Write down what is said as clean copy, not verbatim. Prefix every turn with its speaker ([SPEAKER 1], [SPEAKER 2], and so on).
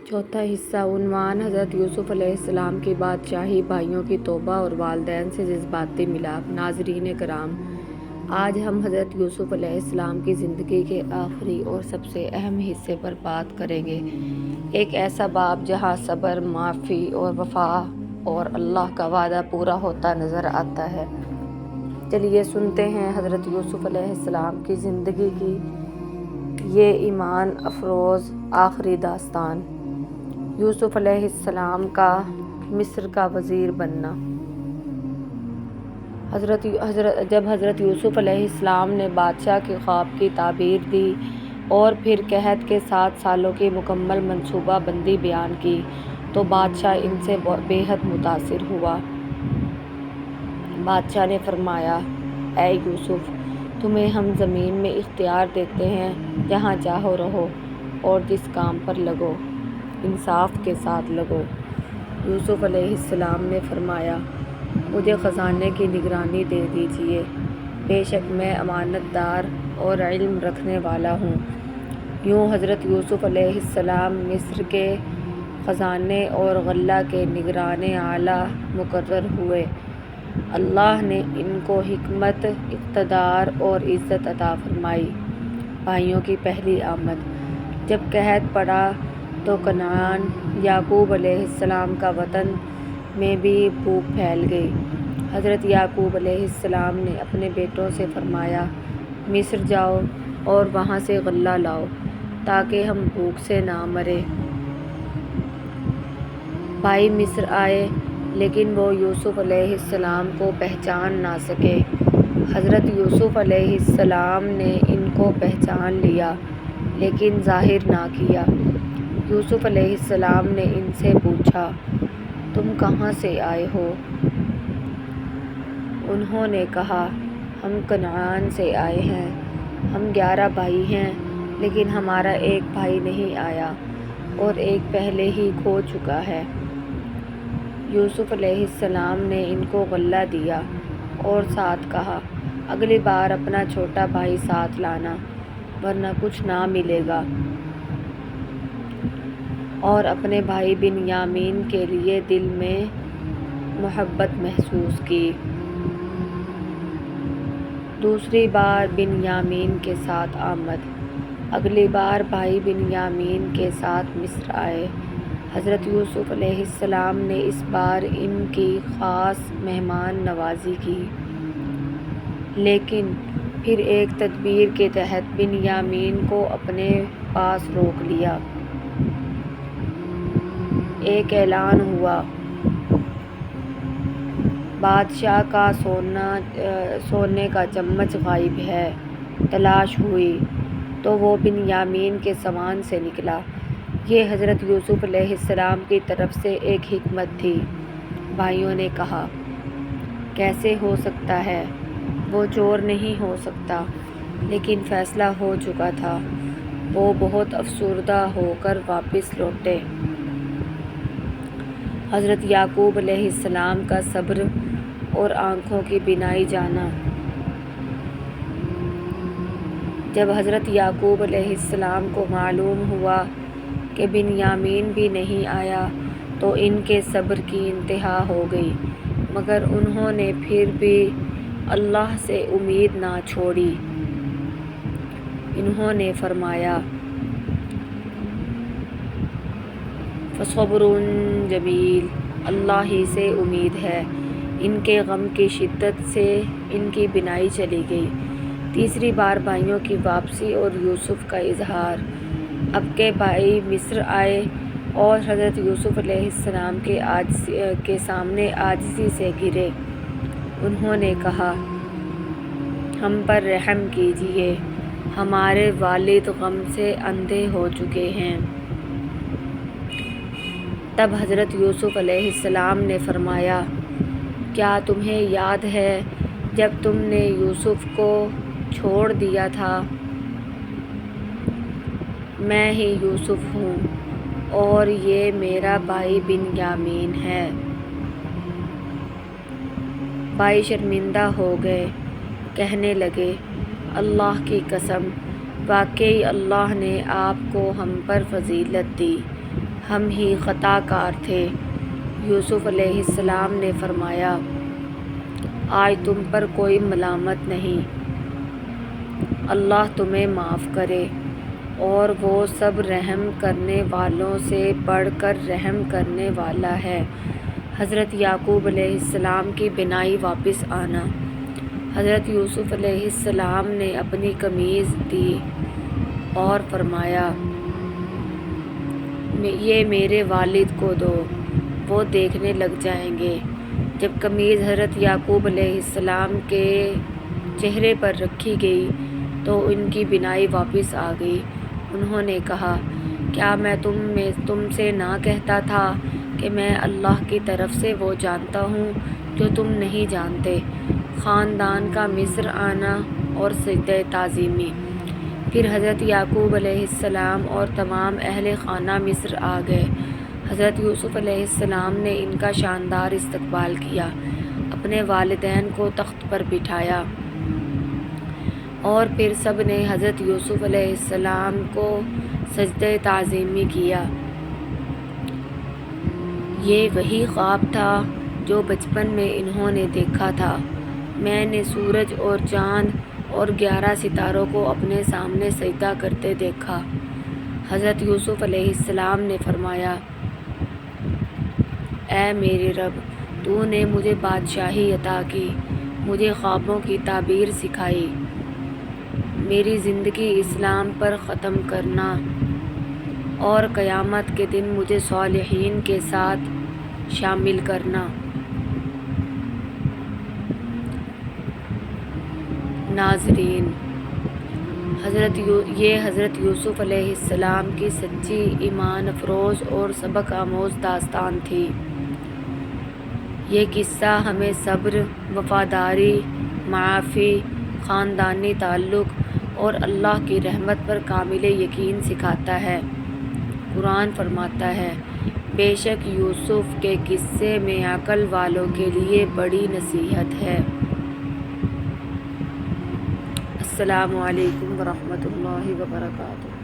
[SPEAKER 1] چوتھا حصہ عنوان حضرت یوسف علیہ السلام کی بادشاہی، بھائیوں کی توبہ اور والدین سے جذباتی ملاپ۔ ناظرین کرام، آج ہم حضرت یوسف علیہ السلام کی زندگی کے آخری اور سب سے اہم حصے پر بات کریں گے۔ ایک ایسا باب جہاں صبر، معافی اور وفا اور اللہ کا وعدہ پورا ہوتا نظر آتا ہے۔ چلیے سنتے ہیں حضرت یوسف علیہ السلام کی زندگی کی یہ ایمان افروز آخری داستان۔ یوسف علیہ السلام کا مصر کا وزیر بننا۔ جب حضرت یوسف علیہ السلام نے بادشاہ کے خواب کی تعبیر دی اور پھر قحط کے 7 سالوں کی مکمل منصوبہ بندی بیان کی تو بادشاہ ان سے بے حد متاثر ہوا۔ بادشاہ نے فرمایا، اے یوسف، تمہیں ہم زمین میں اختیار دیتے ہیں، جہاں چاہو رہو اور جس کام پر لگو انصاف کے ساتھ لگو۔ یوسف علیہ السلام نے فرمایا، مجھے خزانے کی نگرانی دے دیجیے، بے شک میں امانت دار اور علم رکھنے والا ہوں۔ یوں حضرت یوسف علیہ السلام مصر کے خزانے اور غلہ کے نگران اعلیٰ مقرر ہوئے۔ اللہ نے ان کو حکمت، اقتدار اور عزت عطا فرمائی۔ بھائیوں کی پہلی آمد۔ جب قحط پڑا تو کنعان، یعقوب علیہ السلام کا وطن میں بھی بھوک پھیل گئی۔ حضرت یعقوب علیہ السلام نے اپنے بیٹوں سے فرمایا، مصر جاؤ اور وہاں سے غلہ لاؤ تاکہ ہم بھوک سے نہ مریں۔ بھائی مصر آئے لیکن وہ یوسف علیہ السلام کو پہچان نہ سکے۔ حضرت یوسف علیہ السلام نے ان کو پہچان لیا لیکن ظاہر نہ کیا۔ یوسف علیہ السلام نے ان سے پوچھا، تم کہاں سے آئے ہو؟ انہوں نے کہا، ہم کنعان سے آئے ہیں۔ ہم 11 بھائی ہیں لیکن ہمارا ایک بھائی نہیں آیا اور ایک پہلے ہی کھو چکا ہے۔ یوسف علیہ السلام نے ان کو غلہ دیا اور ساتھ کہا، اگلی بار اپنا چھوٹا بھائی ساتھ لانا ورنہ کچھ نہ ملے گا، اور اپنے بھائی بنیامین کے لیے دل میں محبت محسوس کی۔ دوسری بار بنیامین کے ساتھ آمد۔ اگلی بار بھائی بنیامین کے ساتھ مصر آئے۔ حضرت یوسف علیہ السلام نے اس بار ان کی خاص مہمان نوازی کی، لیکن پھر ایک تدبیر کے تحت بنیامین کو اپنے پاس روک لیا۔ ایک اعلان ہوا، بادشاہ کا سونے کا چمچ غائب ہے۔ تلاش ہوئی تو وہ بنیامین کے سامان سے نکلا۔ یہ حضرت یوسف علیہ السلام کی طرف سے ایک حکمت تھی۔ بھائیوں نے کہا، کیسے ہو سکتا ہے؟ وہ چور نہیں ہو سکتا۔ لیکن فیصلہ ہو چکا تھا۔ وہ بہت افسردہ ہو کر واپس لوٹے۔ حضرت یعقوب علیہ السلام کا صبر اور آنکھوں کی بینائی جانا۔ جب حضرت یعقوب علیہ السلام کو معلوم ہوا کہ بنیامین بھی نہیں آیا تو ان کے صبر کی انتہا ہو گئی، مگر انہوں نے پھر بھی اللہ سے امید نہ چھوڑی۔ انہوں نے فرمایا، فَصَبْرٌ جَمِیلٌ، اللہ ہی سے امید ہے۔ ان کے غم کی شدت سے ان کی بینائی چلی گئی۔ تیسری بار بھائیوں کی واپسی اور یوسف کا اظہار۔ اب کے بھائی مصر آئے اور حضرت یوسف علیہ السلام کے سامنے عاجزی سے گرے۔ انہوں نے کہا، ہم پر رحم کیجیے، ہمارے والد غم سے اندھے ہو چکے ہیں۔ تب حضرت یوسف علیہ السلام نے فرمایا، کیا تمہیں یاد ہے جب تم نے یوسف کو چھوڑ دیا تھا؟ میں ہی یوسف ہوں اور یہ میرا بھائی بنیامین ہے۔ بھائی شرمندہ ہو گئے، کہنے لگے، اللہ کی قسم، واقعی اللہ نے آپ کو ہم پر فضیلت دی۔ ہم ہی خطا کار تھے۔ یوسف علیہ السلام نے فرمایا، آج تم پر کوئی ملامت نہیں، اللہ تمہیں معاف کرے، اور وہ سب رحم کرنے والوں سے بڑھ کر رحم کرنے والا ہے۔ حضرت یعقوب علیہ السلام کی بینائی واپس آنا۔ حضرت یوسف علیہ السلام نے اپنی قمیض دی اور فرمایا، یہ میرے والد کو دو، وہ دیکھنے لگ جائیں گے۔ جب قمیض حضرت یعقوب علیہ السلام کے چہرے پر رکھی گئی تو ان کی بینائی واپس آ گئی۔ انہوں نے کہا، کیا میں تم سے نہ کہتا تھا کہ میں اللہ کی طرف سے وہ جانتا ہوں جو تم نہیں جانتے؟ خاندان کا مصر آنا اور سجدہ تعظیمی۔ پھر حضرت یعقوب علیہ السلام اور تمام اہل خانہ مصر آ گئے۔ حضرت یوسف علیہ السلام نے ان کا شاندار استقبال کیا، اپنے والدین کو تخت پر بٹھایا، اور پھر سب نے حضرت یوسف علیہ السلام کو سجدہ تعظیمی کیا۔ یہ وہی خواب تھا جو بچپن میں انہوں نے دیکھا تھا۔ میں نے سورج اور چاند اور 11 ستاروں کو اپنے سامنے سجدہ کرتے دیکھا۔ حضرت یوسف علیہ السلام نے فرمایا، اے میرے رب، تو نے مجھے بادشاہی عطا کی، مجھے خوابوں کی تعبیر سکھائی، میری زندگی اسلام پر ختم کرنا، اور قیامت کے دن مجھے صالحین کے ساتھ شامل کرنا۔ ناظرین، یہ حضرت یوسف علیہ السلام کی سچی، ایمان افروز اور سبق آموز داستان تھی۔ یہ قصہ ہمیں صبر، وفاداری، معافی، خاندانی تعلق اور اللہ کی رحمت پر کامل یقین سکھاتا ہے۔ قرآن فرماتا ہے، بے شک یوسف کے قصے میں عقل والوں کے لیے بڑی نصیحت ہے۔ السلام علیکم ورحمۃ اللہ وبرکاتہ۔